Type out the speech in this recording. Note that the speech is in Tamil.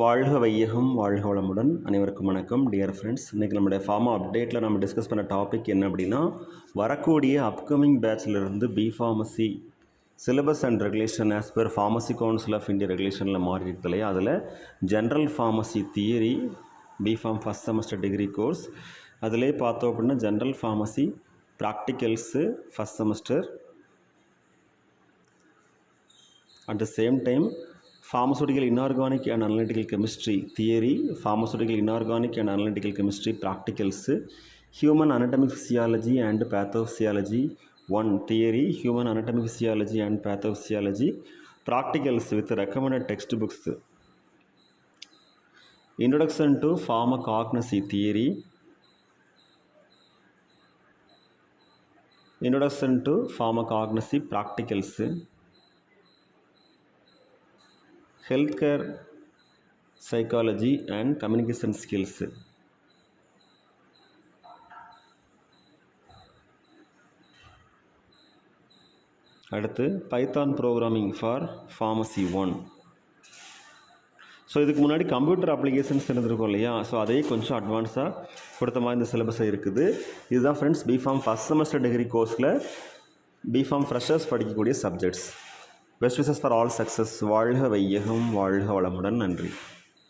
வாழ்க வையகம் வாழ்க வளமுடன் அனைவருக்கும் வணக்கம் டியர் ஃப்ரெண்ட்ஸ். இன்றைக்கி நம்மளுடைய ஃபார்மா அப்டேட்டில் நம்ம டிஸ்கஸ் பண்ண டாபிக் என்ன அப்படின்னா, வரக்கூடிய அப்கமிங் பேட்ச்லேருந்து B pharmacy syllabus and regulation as per pharmacy council of India ரெகுலேஷனில் மாறி இருக்கு இல்லையா, அதில் general pharmacy theory B pharm first semester degree course, அதிலே பார்த்தோம் அப்படின்னா general pharmacy practicals first semester, at the same time pharmaceutical inorganic and analytical chemistry theory, pharmaceutical inorganic and analytical chemistry practicals, human anatomy physiology and pathophysiology 1 theory, human anatomy physiology and pathophysiology practicals with recommended textbooks, introduction to pharmacognosy theory, introduction to pharmacognosy practicals, healthcare psychology and communication skills. அடுத்து Python programming for pharmacy 1. So இதுக்கு முன்னாடி கம்ப்யூட்டர் அப்ளிகேஷன்ஸ் இருந்திருக்கும் இல்லையா, ஸோ அதே கொஞ்சம் அட்வான்ஸாக கொடுத்த மாதிரி இந்த சிலபஸாக இருக்குது. இதுதான் friends B Pharm first semester degree கோர்ஸில் பிஃபார்ம் ஃப்ரெஷர்ஸ் படிக்கக்கூடிய subjects. Best wishes for all success. வாழ்க வையகம் வாழ்க வளமுடன். நன்றி.